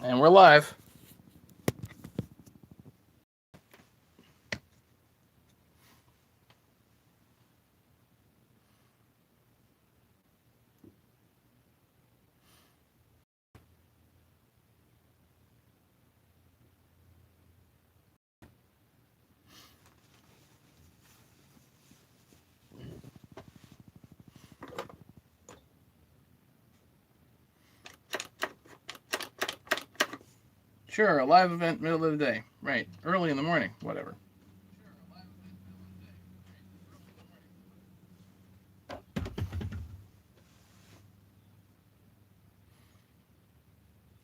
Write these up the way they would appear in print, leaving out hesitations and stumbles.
And we're live. Sure, a live event, middle of the day. Right, early in the morning, whatever.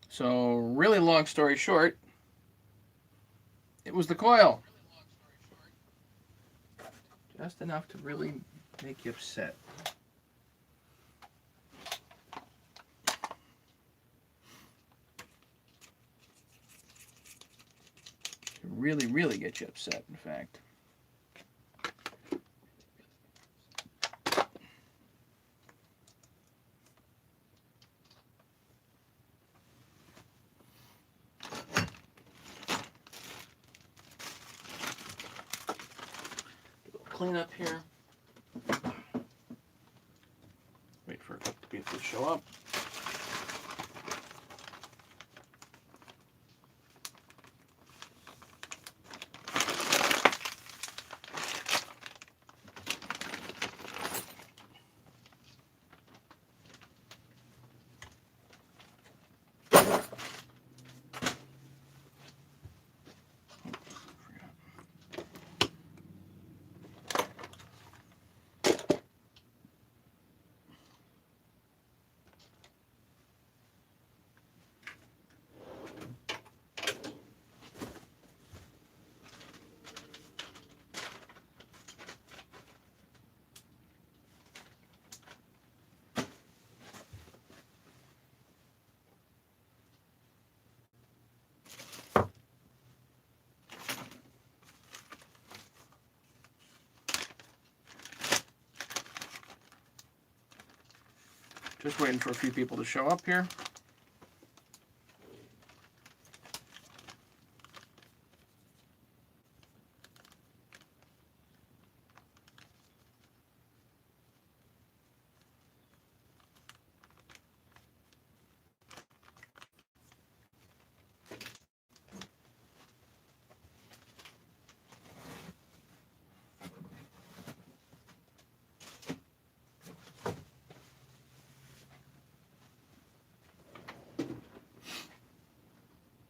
So, really long story short, it was the coil. Just enough to really make you upset. To really, really get you upset, in fact. Clean up here. Wait for a couple people to show up. Just waiting for a few people to show up here.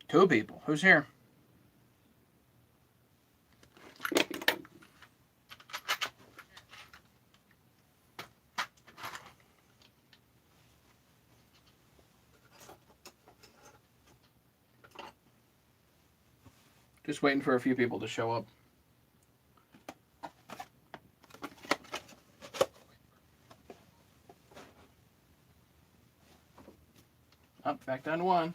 Two people. Who's here? Just waiting for a few people to show up. Up, back down to one.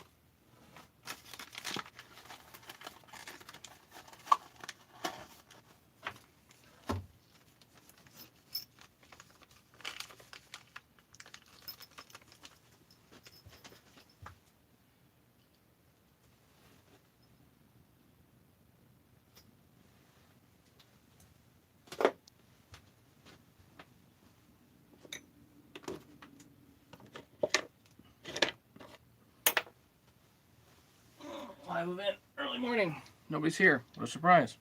Live event, early morning. Nobody's here. What a surprise.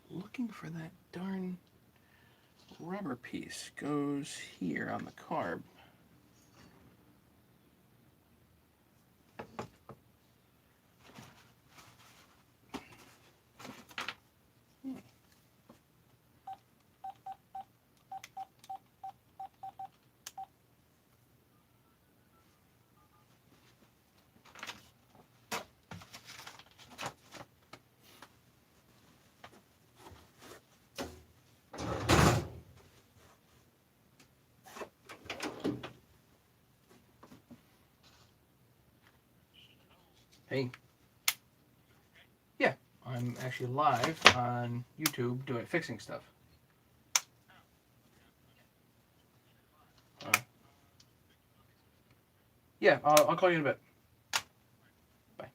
Looking for that darn rubber piece. Goes here on the carb. Hey. Yeah, I'm actually live on YouTube doing fixing stuff. Yeah, I'll call you in a bit. Bye.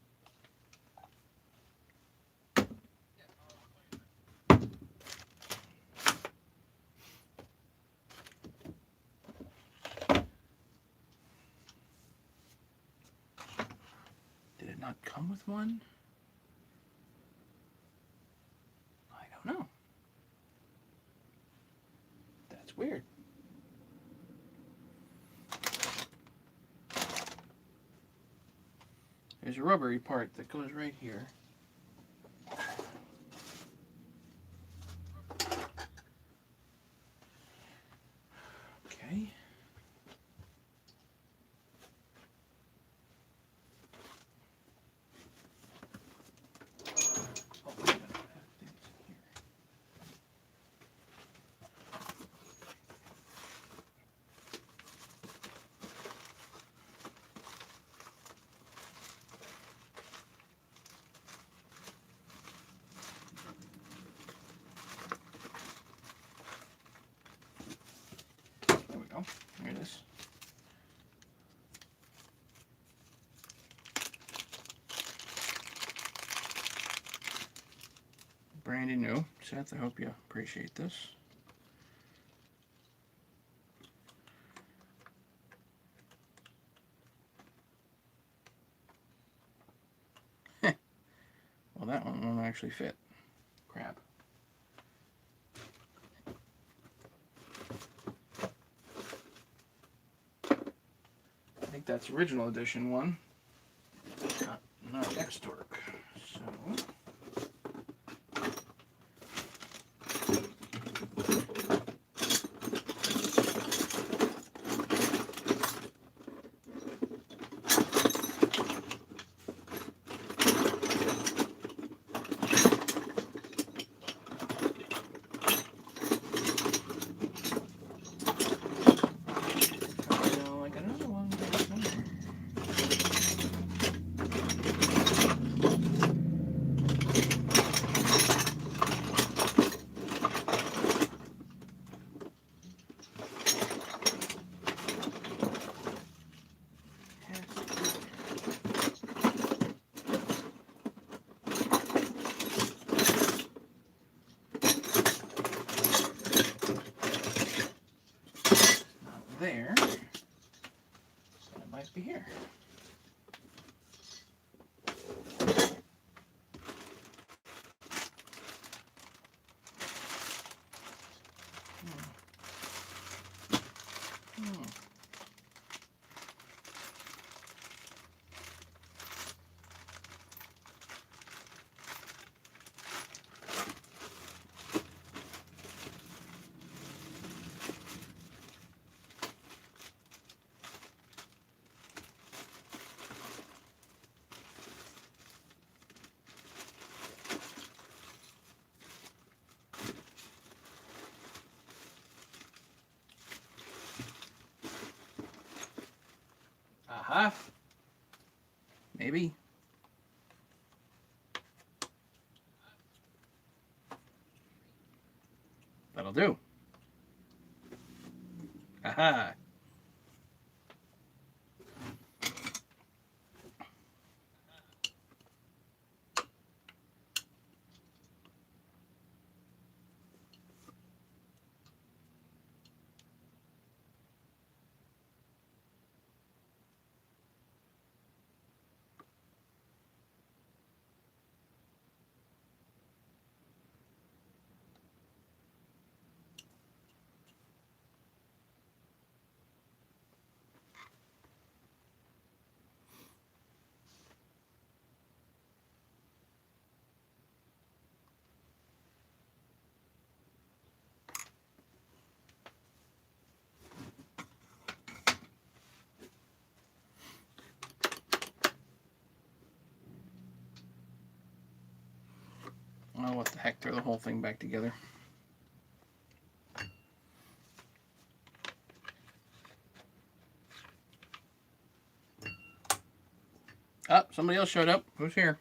Did it not come with one? I don't know. That's weird. There's a rubbery part that goes right here. Okay. Oh, wait a minute. There we go. There it is. Brandy new. Seth, I hope you appreciate this. Well, that one won't actually fit. Crap. I think that's original edition one. Not X-Torque. So... there, so it might be here. Aha. Maybe. That'll do. Aha. Oh, what the heck, throw the whole thing back together. Oh, somebody else showed up. Who's here?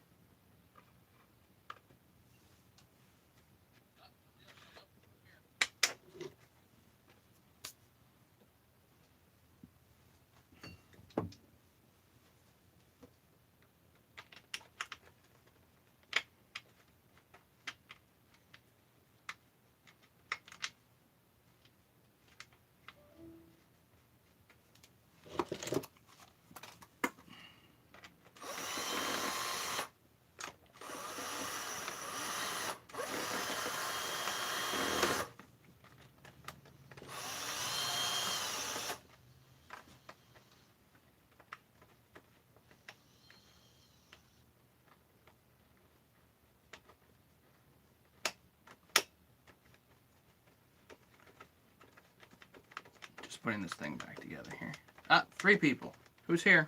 Just putting this thing back together here. Ah, 3 people. Who's here?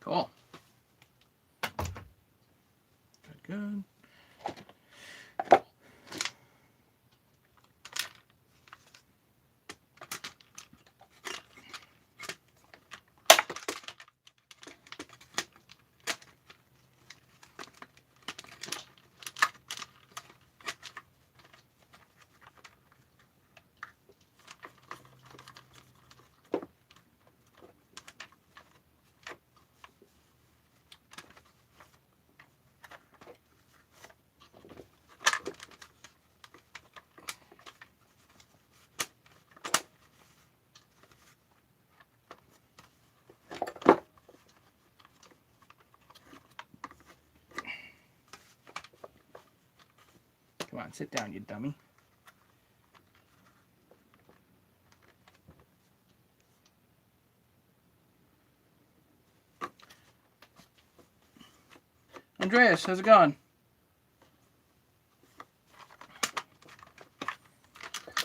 Cool. Good. Come on, sit down, you dummy. Andreas, how's it going?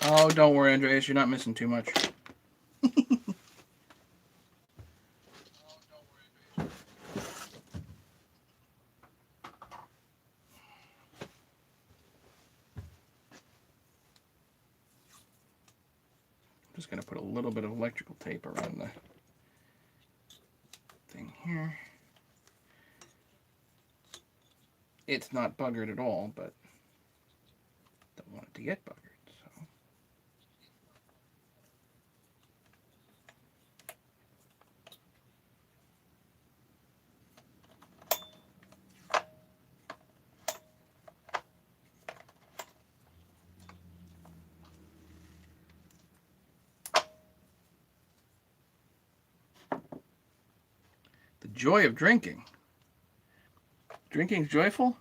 Oh, don't worry, Andreas, you're not missing too much. Just going to put a little bit of electrical tape around the thing here. It's not buggered at all, but don't want it to get buggered. So. The joy of drinking. Drinking's joyful?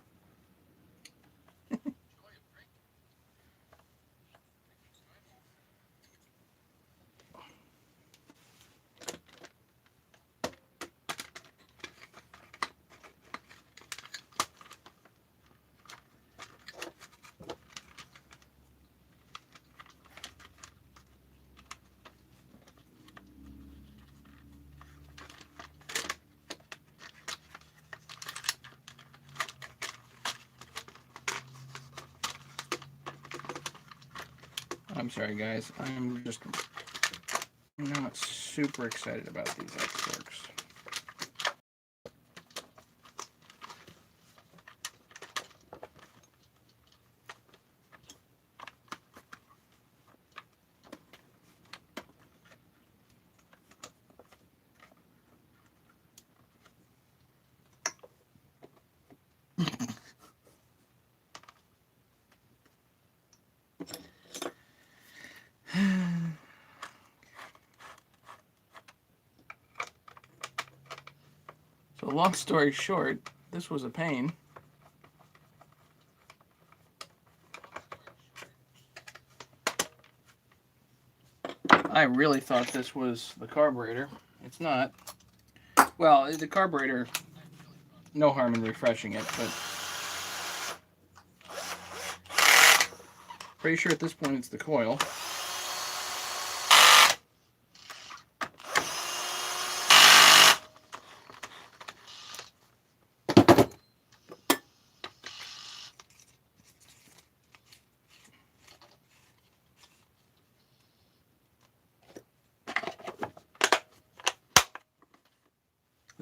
I'm sorry, guys. I'm not super excited about these X-Works. So long story short, this was a pain. I really thought this was the carburetor. It's not. Well, the carburetor, no harm in refreshing it, but pretty sure at this point it's the coil.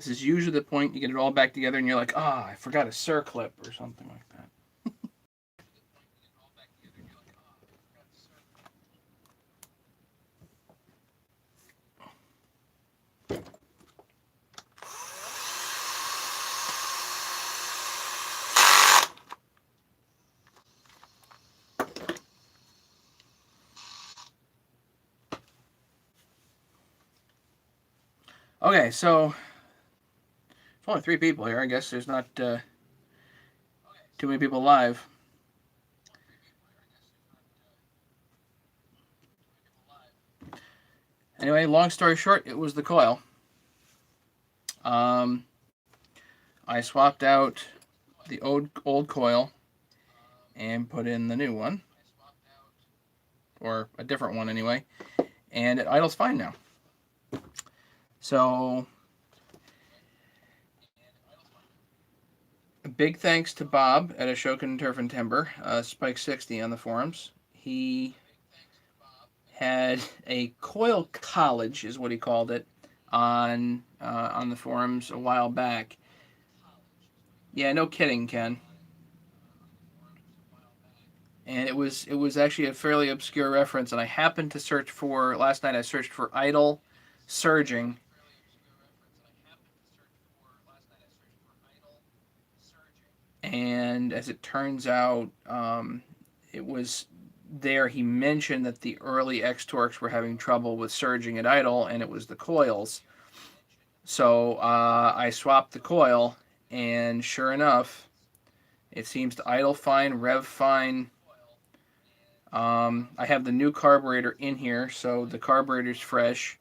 This is usually the point you get it all back together and you're like, ah, I forgot a circlip or something like that. Okay, so there's only 3 people here. I guess there's not too many people live. Anyway, long story short, it was the coil. I swapped out the old coil and put in the new one, or a different one anyway, and it idles fine now. So, big thanks to Bob at Ashokan Turf and Timber, Spike 60 on the forums. He had a coil college, is what he called it, on the forums a while back. Yeah, no kidding, Ken. And it was actually a fairly obscure reference. And I happened to search for last night. I searched for idle surging, and as it turns out, it was there. He mentioned that the early X-Torques were having trouble with surging at idle, and it was the coils. So I swapped the coil, and sure enough, it seems to idle fine, rev fine. I have the new carburetor in here, so the carburetor's fresh.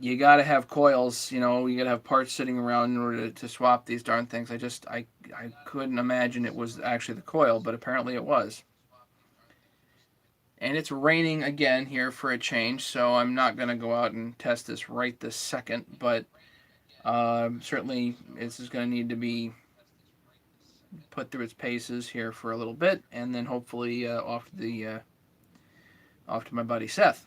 You gotta have coils, you gotta have parts sitting around in order to swap these darn things. I couldn't imagine it was actually the coil, but apparently it was. And it's raining again here for a change, so I'm not gonna go out and test this right this second, but certainly this is gonna need to be put through its paces here for a little bit, and then hopefully off to my buddy Seth.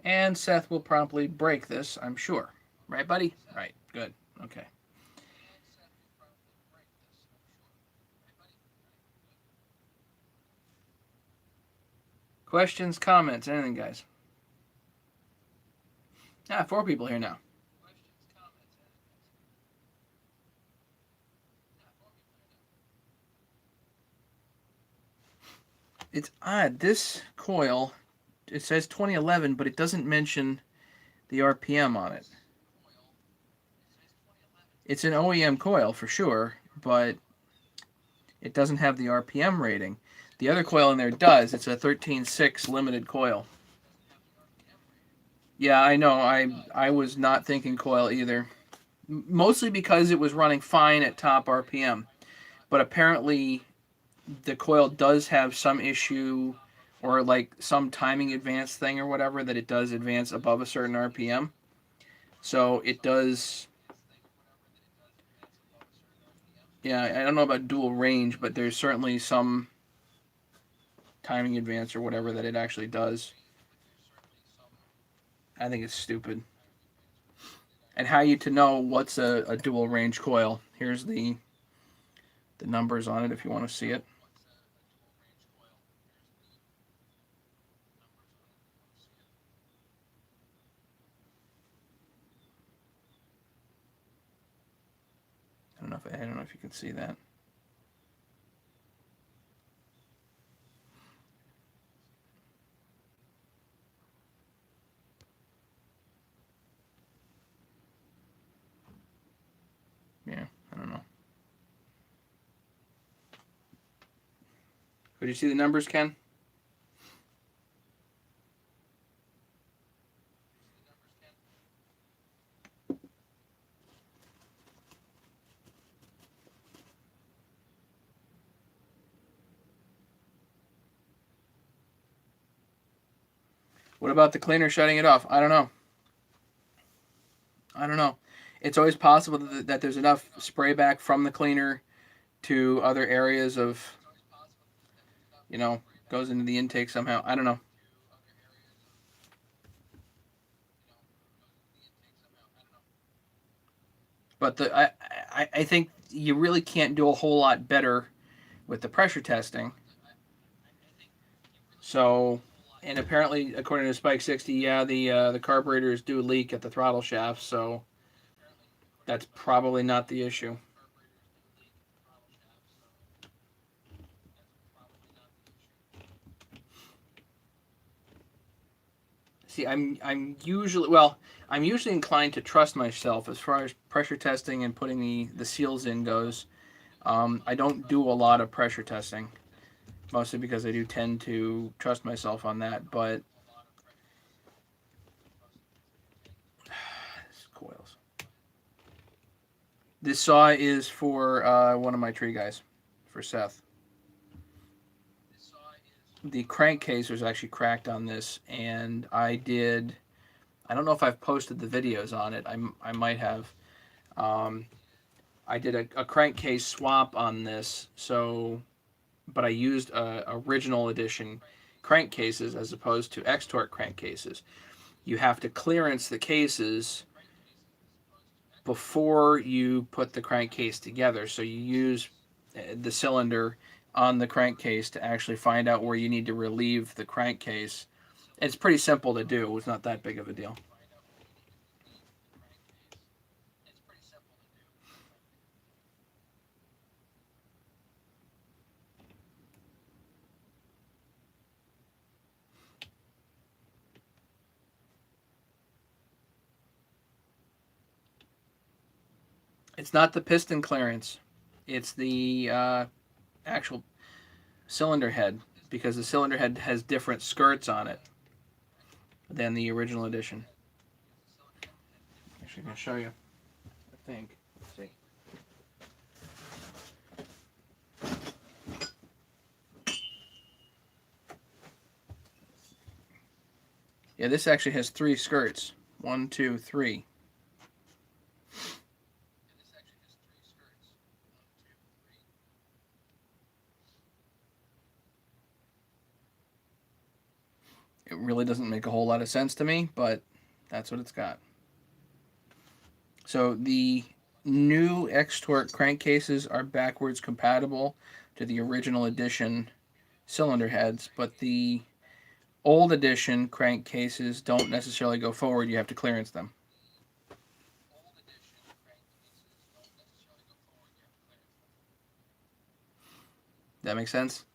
And Seth will promptly break this, I'm sure. Right, buddy? Right. Good. Okay. Questions, comments, anything, guys? 4 people here now. It's odd. This coil, it says 2011, but it doesn't mention the RPM on it. It's an OEM coil for sure, but it doesn't have the RPM rating. The other coil in there does. It's a 13.6 limited coil. Yeah, I know. I was not thinking coil either. Mostly because it was running fine at top RPM. But apparently the coil does have some issue or like some timing advance thing or whatever that it does advance above a certain RPM. So it does. Yeah, I don't know about dual range, but there's certainly some timing advance or whatever that it actually does. I think it's stupid. And how you to know what's a dual range coil? Here's the numbers on it if you want to see it. I don't know if you can see that. Yeah, I don't know. Could you see the numbers, Ken? What about the cleaner shutting it off? I don't know. It's always possible that there's enough spray back from the cleaner to other areas of, goes into the intake somehow. I don't know. But I think you really can't do a whole lot better with the pressure testing. So, and apparently, according to Spike 60, yeah, the carburetors do leak at the throttle shaft. So that's probably not the issue. See, I'm usually inclined to trust myself as far as pressure testing and putting the seals in goes. I don't do a lot of pressure testing, mostly because I do tend to trust myself on that. But coils. This saw is for one of my tree guys, for Seth. The crankcase was actually cracked on this, and I don't know if I've posted the videos on it. I might have. Um, I did a crankcase swap on this, so but I used original edition crankcases as opposed to X-Torque crankcases. You have to clearance the cases before you put the crankcase together. So you use the cylinder on the crankcase to actually find out where you need to relieve the crankcase. It's pretty simple to do. It's not that big of a deal. It's not the piston clearance. It's the actual cylinder head, because the cylinder head has different skirts on it than the original edition. Actually, I'm going to show you. I think. Let's see. Yeah, this actually has 3 skirts. 1, 2, 3. It really doesn't make a whole lot of sense to me, but that's what it's got. So the new X-Torque crankcases are backwards compatible to the original edition cylinder heads, but the old edition crankcases don't necessarily go forward. You have to clearance them. That makes sense?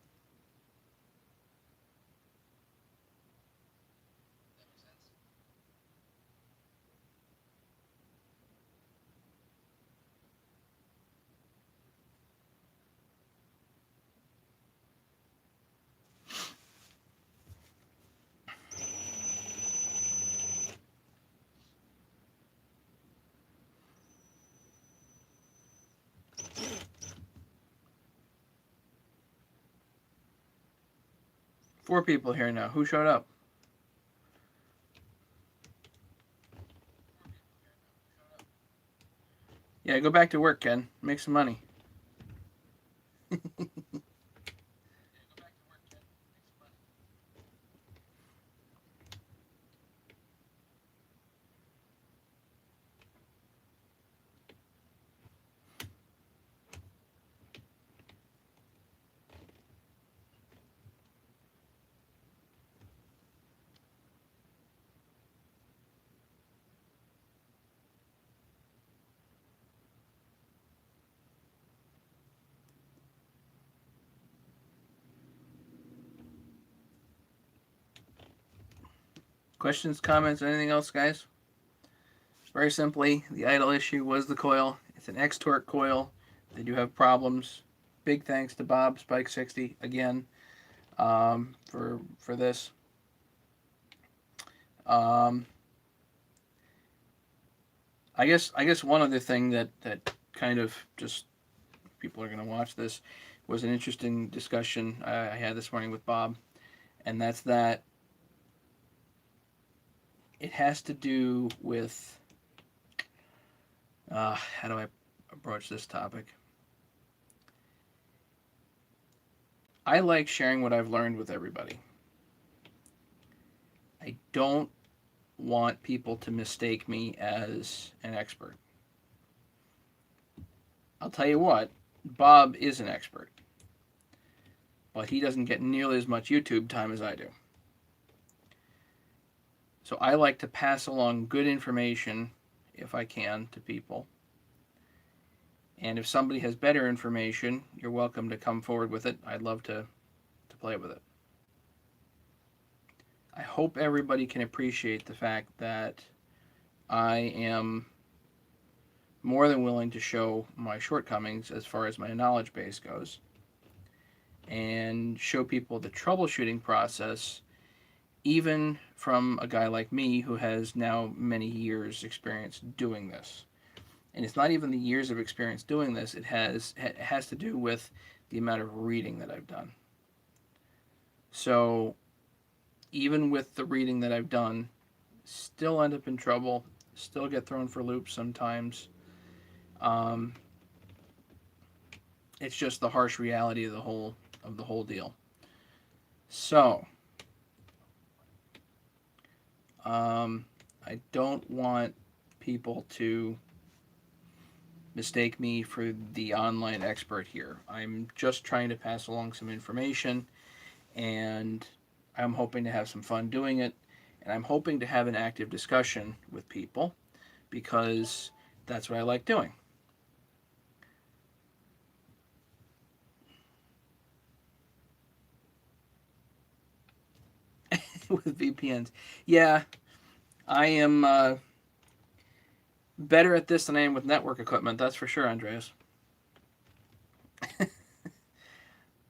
Four people here now. Who showed up? Yeah, go back to work, Ken. Make some money. Questions, comments, anything else, guys? Very simply, the idle issue was the coil. It's an X-Torque coil. They do have problems. Big thanks to Bob Spike 60 again, for this. Um, I guess one other thing that kind of just people are going to watch this was an interesting discussion I had this morning with Bob, and that's that it has to do with how do I approach this topic? I like sharing what I've learned with everybody. I don't want people to mistake me as an expert. I'll tell you what, Bob is an expert, but he doesn't get nearly as much YouTube time as I do. So I like to pass along good information, if I can, to people. And if somebody has better information, you're welcome to come forward with it. I'd love to play with it. I hope everybody can appreciate the fact that I am more than willing to show my shortcomings as far as my knowledge base goes and show people the troubleshooting process, even from a guy like me who has now many years experience doing this. And it's not even the years of experience doing this, it has to do with the amount of reading that I've done. So even with the reading that I've done, still end up in trouble, still get thrown for loops sometimes. It's just the harsh reality of the whole deal. So I don't want people to mistake me for the online expert here. I'm just trying to pass along some information, and I'm hoping to have some fun doing it, and I'm hoping to have an active discussion with people, because that's what I like doing. With VPNs. Yeah, I am better at this than I am with network equipment, that's for sure, Andreas.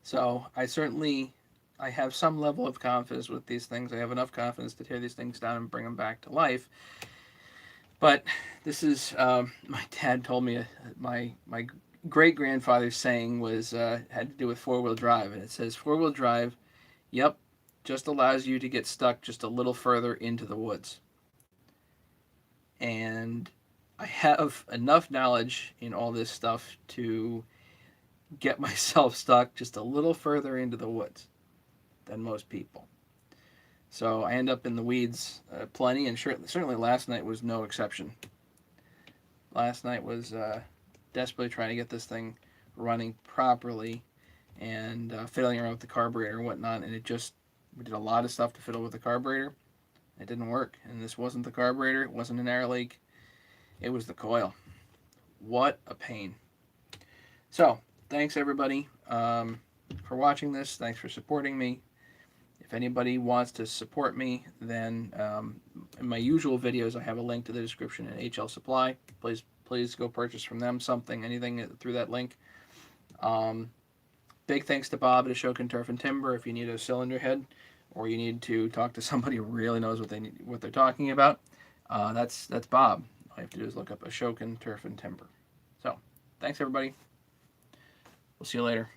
So I have some level of confidence with these things. I have enough confidence to tear these things down and bring them back to life. But this is, my dad told me, my great grandfather's saying was had to do with 4-wheel drive, and it says 4-wheel drive, yep, just allows you to get stuck just a little further into the woods. And I have enough knowledge in all this stuff to get myself stuck just a little further into the woods than most people. So I end up in the weeds plenty, and certainly last night was no exception. Last night was desperately trying to get this thing running properly and fiddling around with the carburetor and whatnot, and we did a lot of stuff to fiddle with the carburetor. It didn't work, and this wasn't the carburetor, it wasn't an air leak, it was the coil. What a pain. So, thanks everybody for watching this. Thanks for supporting me. If anybody wants to support me, then in my usual videos, I have a link to the description in HL Supply. Please go purchase from them anything through that link. Big thanks to Bob at Ashokan Turf and Timber. If you need a cylinder head, or you need to talk to somebody who really knows what they're talking about, that's Bob. All you have to do is look up Ashokan Turf and Timber. So, thanks everybody. We'll see you later.